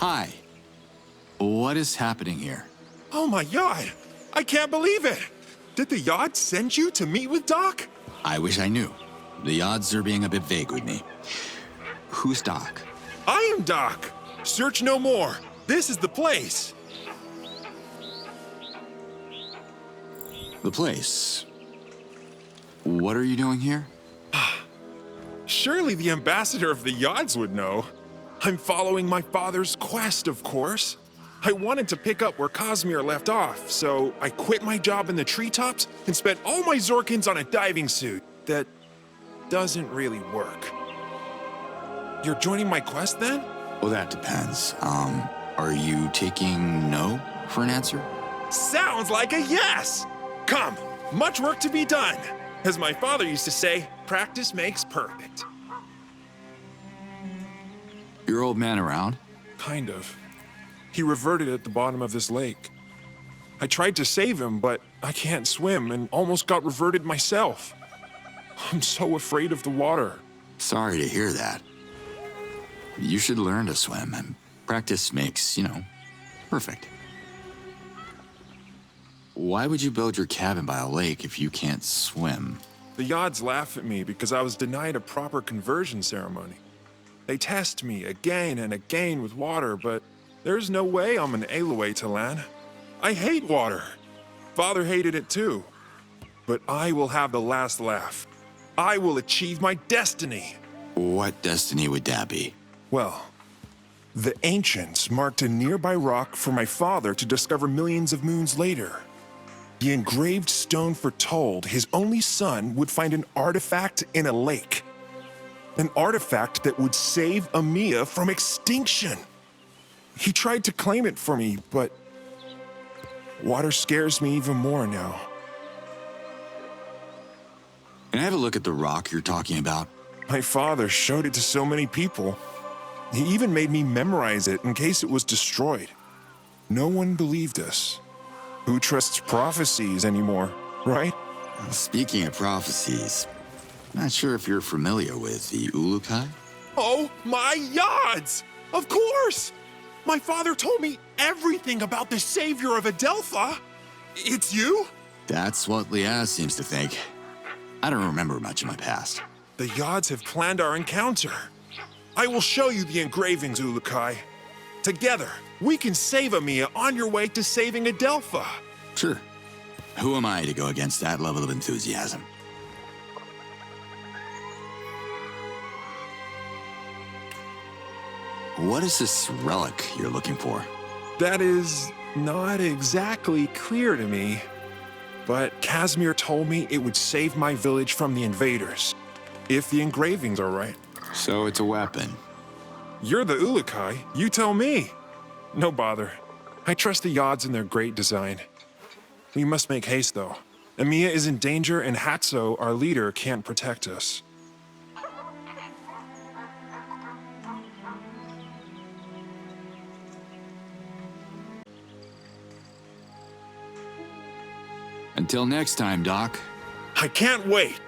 Hi. What is happening here? Oh my God! I can't believe it! Did the yacht send you to meet with Doc? I wish I knew. The odds are being a bit vague with me. Who's Doc? I am Doc! Search no more. This is the place. The place. What are you doing here? Surely the ambassador of the yachts would know. I'm following my father's quest, of course. I wanted to pick up where Cosmere left off, so I quit my job in the treetops and spent all my Zorkins on a diving suit that doesn't really work. You're joining my quest then? Well, that depends. Are you taking no for an answer? Sounds like a yes! Come, much work to be done. As my father used to say, practice makes perfect. Your old man around? Kind of. He reverted at the bottom of this lake. I tried to save him, but I can't swim and almost got reverted myself. I'm so afraid of the water. Sorry to hear that. You should learn to swim, and practice makes, perfect. Why would you build your cabin by a lake if you can't swim? The Yods laugh at me because I was denied a proper conversion ceremony. They test me again and again with water, but there's no way I'm an Aloe to land. I hate water. Father hated it too. But I will have the last laugh. I will achieve my destiny. What destiny would that be? Well, the ancients marked a nearby rock for my father to discover millions of moons later. The engraved stone foretold his only son would find an artifact in a lake. An artifact that would save Amiya from extinction. He tried to claim it for me, but water scares me even more now. Can I have a look at the rock you're talking about? My father showed it to so many people. He even made me memorize it in case it was destroyed. No one believed us. Who trusts prophecies anymore, right? Speaking of prophecies, not sure if you're familiar with the Ulukai? Oh my yods! Of course! My father told me everything about the savior of Adelpha. It's you? That's what Liaz seems to think. I don't remember much of my past. The Yods have planned our encounter. I will show you the engravings, Ulukai. Together, we can save Amiya on your way to saving Adelpha. Sure. Who am I to go against that level of enthusiasm? What is this relic you're looking for? That is not exactly clear to me. But Cosmere told me it would save my village from the invaders. If the engravings are right. So it's a weapon. You're the Ulukai. You tell me. No bother. I trust the Yods in their great design. We must make haste, though. Amiya is in danger, and Hatso, our leader, can't protect us. Until next time, Doc. I can't wait.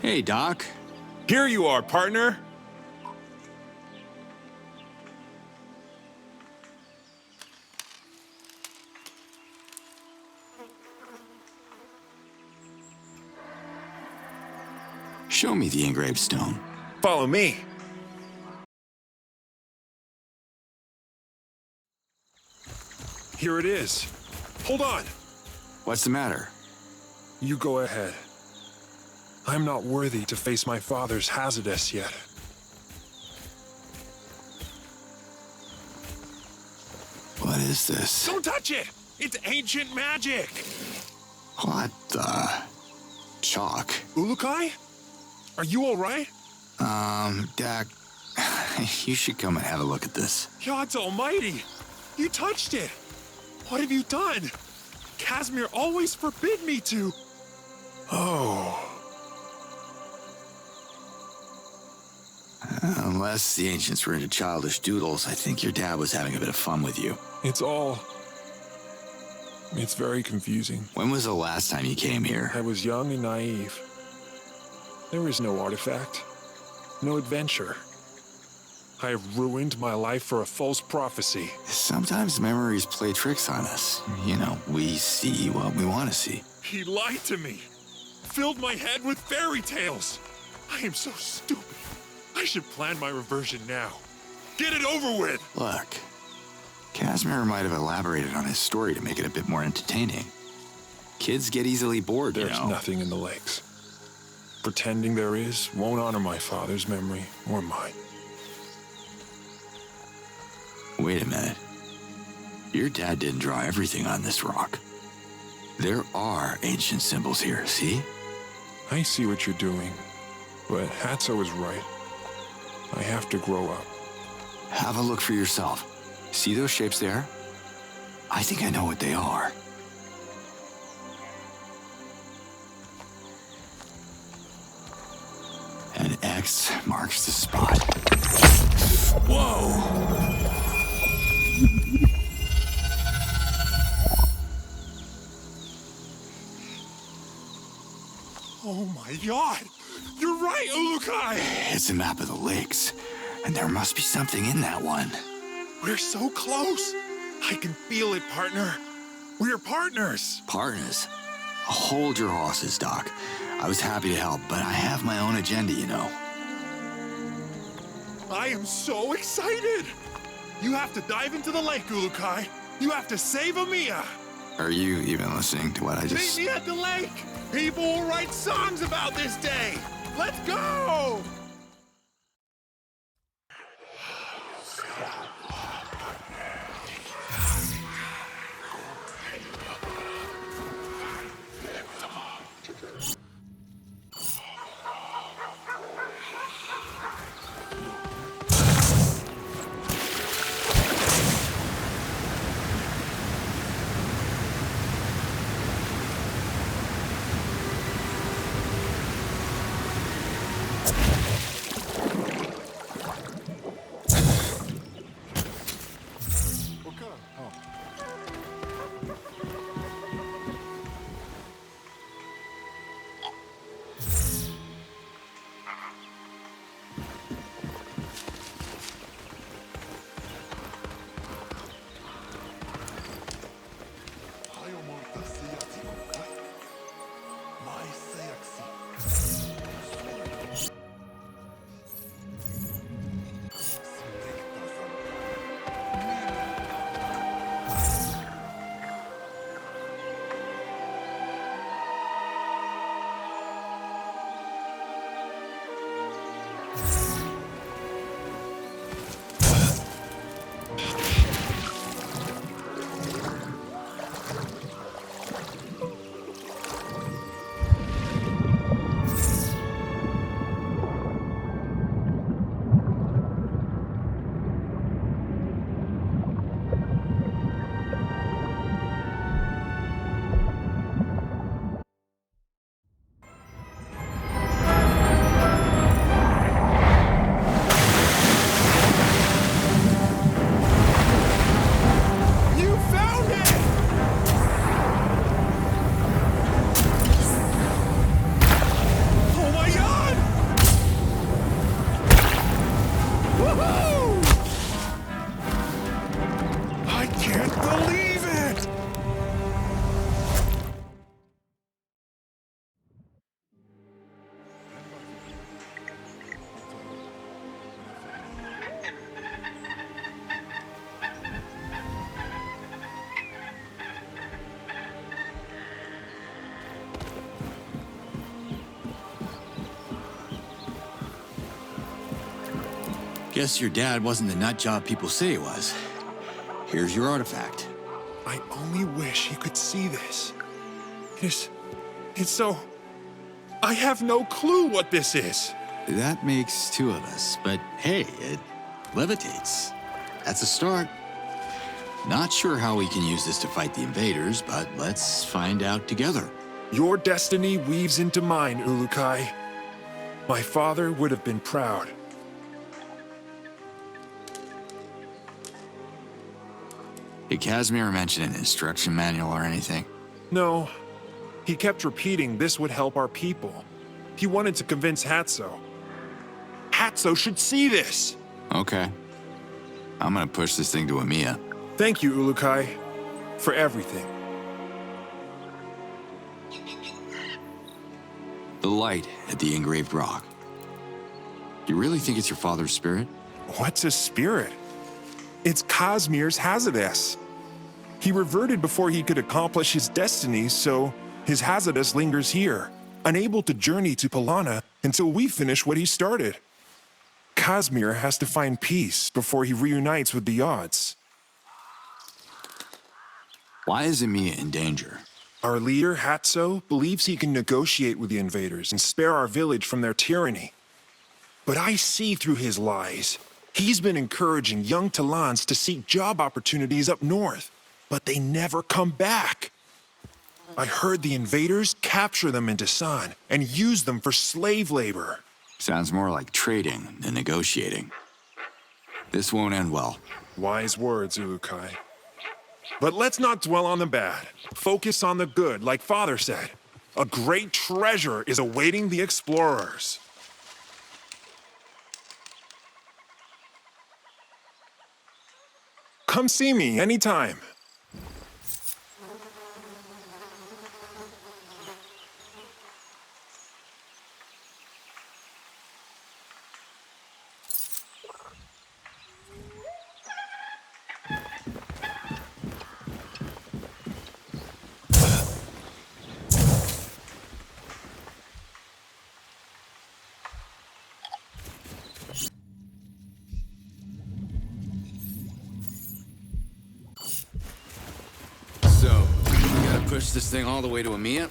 Hey, Doc. Here you are, partner. Show me the engraved stone. Follow me. Here it is. Hold on. What's the matter? You go ahead. I'm not worthy to face my father's Hazardous yet. What is this? Don't touch it! It's ancient magic! What the? Chalk? Ulukai? Are you alright? Dak, you should come and have a look at this. God's almighty! You touched it! What have you done? Casimir always forbid me to... Oh... Unless the ancients were into childish doodles, I think your dad was having a bit of fun with you. It's very confusing. When was the last time you came here? I was young and naive. There is no artifact, no adventure. I have ruined my life for a false prophecy. Sometimes memories play tricks on us. You know, we see what we want to see. He lied to me, filled my head with fairy tales. I am so stupid. I should plan my reversion now. Get it over with! Look, Casimir might have elaborated on his story to make it a bit more entertaining. Kids get easily bored, you know. There's nothing in the lakes. Pretending there is won't honor my father's memory or mine. Wait a minute. Your dad didn't draw everything on this rock. There are ancient symbols here, see? I see what you're doing, but Hatso is right. I have to grow up. Have a look for yourself. See those shapes there? I think I know what they are. An X marks the spot. Whoa! Oh my god! You're right, Ulukai! It's a map of the lakes, and there must be something in that one. We're so close! I can feel it, partner. We're partners! Partners? Hold your horses, Doc. I was happy to help, but I have my own agenda, you know. I am so excited! You have to dive into the lake, Ulukai. You have to save Amiya! Are you even listening to what I just... Meet me at the lake! People will write songs about this day! Let's go! Guess your dad wasn't the nut job people say he was. Here's your artifact. I only wish he could see this. It's so... I have no clue what this is. That makes two of us, but hey, it levitates. That's a start. Not sure how we can use this to fight the invaders, but let's find out together. Your destiny weaves into mine, Ulukai. My father would have been proud. Did Casimir mention an instruction manual or anything? No. He kept repeating this would help our people. He wanted to convince Hatso. Hatso should see this! Okay. I'm gonna push this thing to Amiya. Thank you, Ulukai, for everything. The light at the engraved rock. You really think it's your father's spirit? What's a spirit? It's Casimir's Hazardous. He reverted before he could accomplish his destiny, so his Hazardous lingers here, unable to journey to Palana until we finish what he started. Casimir has to find peace before he reunites with the odds. Why is Amiya in danger? Our leader, Hatso, believes he can negotiate with the invaders and spare our village from their tyranny. But I see through his lies. He's been encouraging young Talans to seek job opportunities up north, but they never come back. I heard the invaders capture them in Dasan and use them for slave labor. Sounds more like trading than negotiating. This won't end well. Wise words, Ulukai. But let's not dwell on the bad. Focus on the good, like Father said. A great treasure is awaiting the explorers. Come see me anytime. So, we gotta push this thing all the way to Amiya?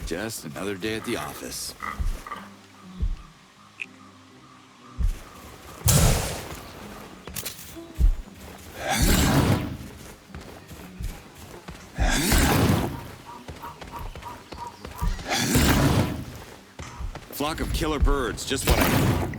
Just another day at the office. Flock of killer birds, just what I need.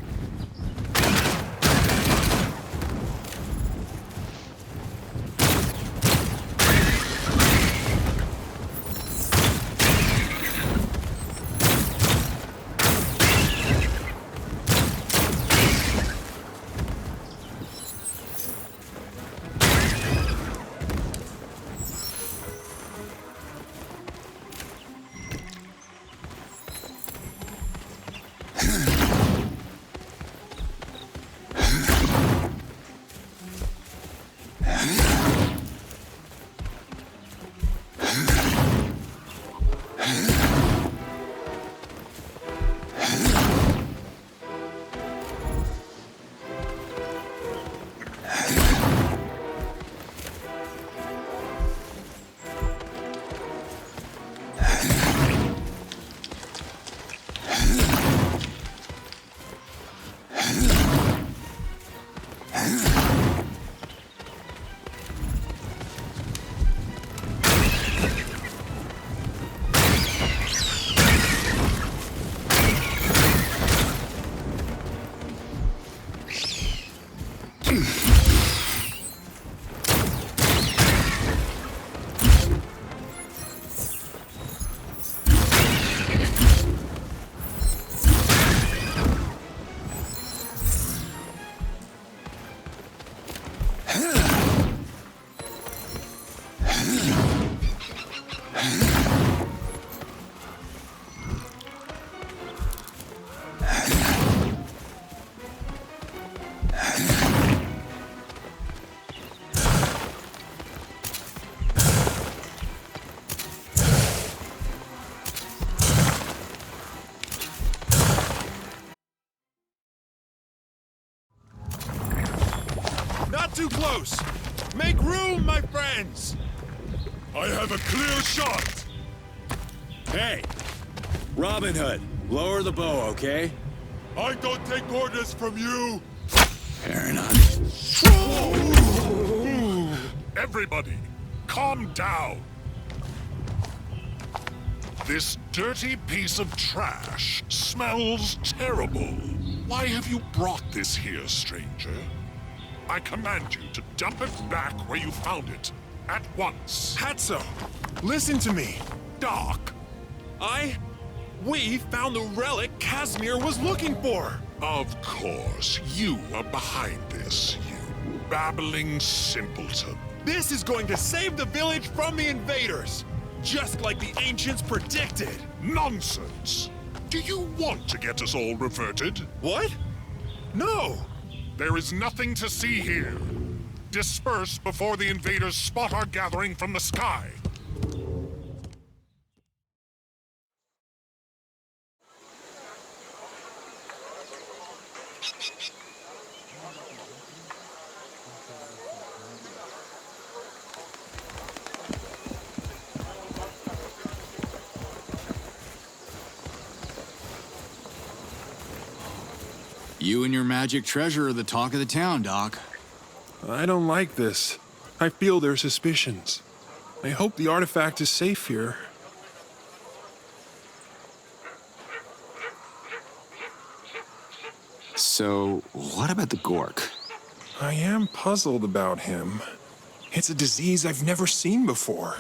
Not too close! Make room, my friends! I have a clear shot! Hey! Robin Hood, lower the bow, okay? I don't take orders from you! Fair enough. Everybody, calm down. This dirty piece of trash smells terrible. Why have you brought this here, stranger? I command you to dump it back where you found it, at once. Hatso, listen to me. Doc, We found the relic Casimir was looking for! of course, you are behind this, you babbling simpleton. This is going to save the village from the invaders! Just like the ancients predicted! Nonsense! Do you want to get us all reverted? What? No! There is nothing to see here. Disperse before the invaders spot our gathering from the sky. You and your magic treasure are the talk of the town, Doc. I don't like this. I feel their suspicions. I hope the artifact is safe here. So, what about the Gork? I am puzzled about him. It's a disease I've never seen before.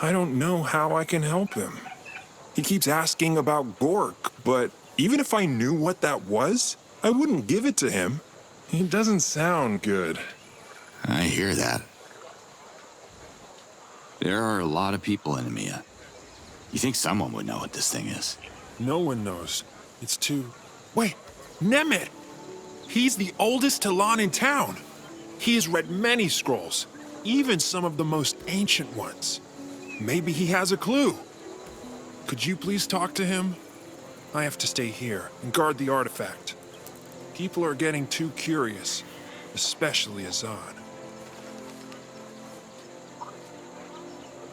I don't know how I can help him. He keeps asking about Gork, but even if I knew what that was, I wouldn't give it to him. He doesn't sound good. I hear that. There are a lot of people in EMEA. You think someone would know what this thing is? No one knows. It's too... Wait, Nemet! He's the oldest Talon in town. He has read many scrolls, even some of the most ancient ones. Maybe he has a clue. Could you please talk to him? I have to stay here and guard the artifact. People are getting too curious, especially Azad.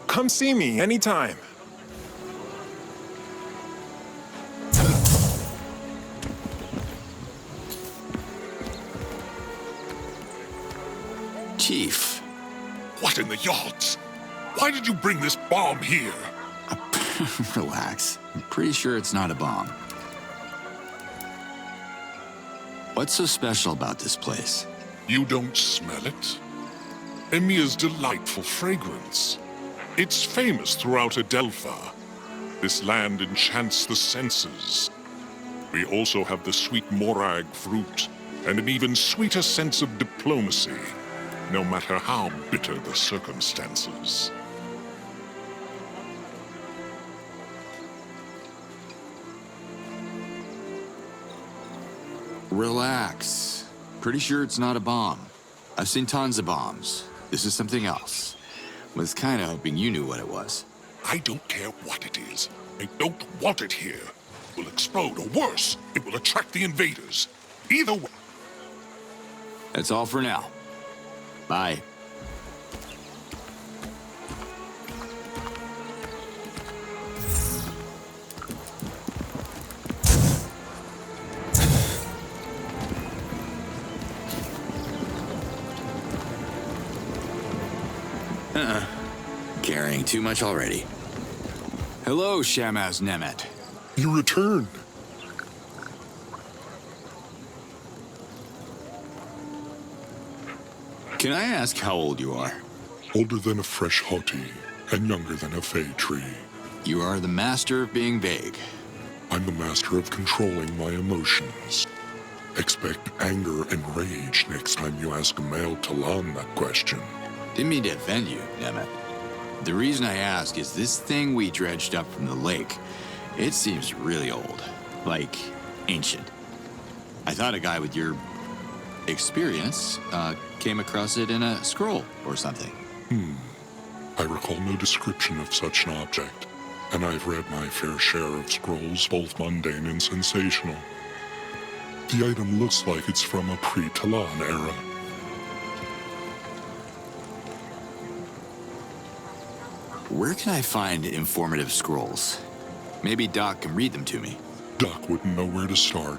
Come see me anytime. Chief. What in the yards? Why did you bring this bomb here? Relax. I'm pretty sure it's not a bomb. What's so special about this place? You don't smell it? Emir's delightful fragrance. It's famous throughout Adelpha. This land enchants the senses. We also have the sweet morag fruit, and an even sweeter sense of diplomacy, no matter how bitter the circumstances. Relax. Pretty sure it's not a bomb. I've seen tons of bombs. This is something else. Was kind of hoping you knew what it was. I don't care what it is. I don't want it here. It will explode, or worse, it will attract the invaders. Either way. That's all for now. Bye. Carrying too much already. Hello, Shamaz Nemet. You return. Can I ask how old you are? Older than a fresh haughty, and younger than a fay tree. You are the master of being vague. I'm the master of controlling my emotions. Expect anger and rage next time you ask a male Talon that question. Didn't mean to offend you, Nemet. The reason I ask is this thing we dredged up from the lake, it seems really old. Like, ancient. I thought a guy with your experience came across it in a scroll or something. I recall no description of such an object, and I've read my fair share of scrolls, both mundane and sensational. The item looks like it's from a pre-Talon era. Where can I find informative scrolls? Maybe Doc can read them to me. Doc wouldn't know where to start.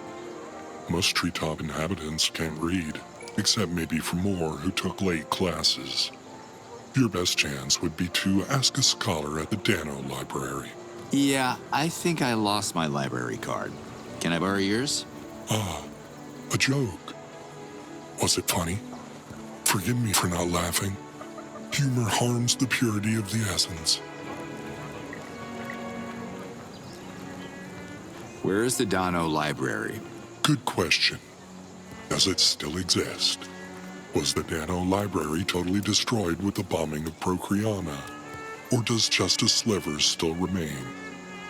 Most treetop inhabitants can't read, except maybe for more who took late classes. Your best chance would be to ask a scholar at the Dano Library. Yeah, I think I lost my library card. Can I borrow yours? Ah, a joke. Was it funny? Forgive me for not laughing. Humor harms the purity of the essence. Where is the Dano Library? Good question. Does it still exist? Was the Dano Library totally destroyed with the bombing of Procreana? Or does just a sliver still remain?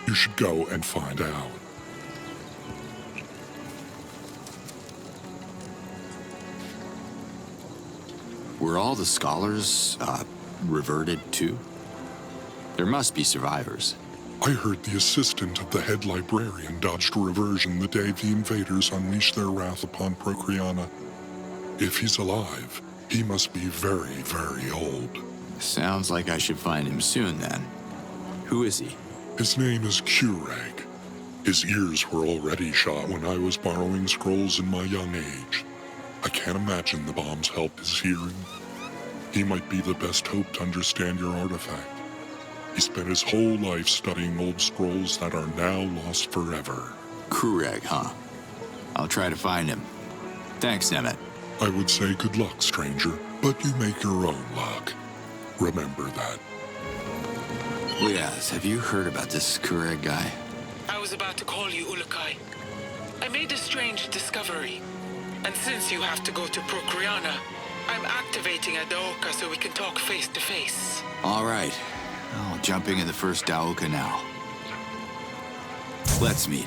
You should go and find out. Were all the scholars, reverted too? There must be survivors. I heard the assistant of the head librarian dodged a reversion the day the invaders unleashed their wrath upon Procreana. If he's alive, he must be very, very old. Sounds like I should find him soon, then. Who is he? His name is Kureg. His ears were already shot when I was borrowing scrolls in my young age. I can't imagine the bombs helped his hearing. He might be the best hope to understand your artifact. He spent his whole life studying old scrolls that are now lost forever. Kureg, huh? I'll try to find him. Thanks, Nemeth. I would say good luck, stranger, but you make your own luck. Remember that. Liaz, have you heard about this Kureg guy? I was about to call you Ulukai. I made a strange discovery. And since you have to go to Procreana, I'm activating a Daoka so we can talk face to face. All right. Jumping in the first Daoka now. Let's meet.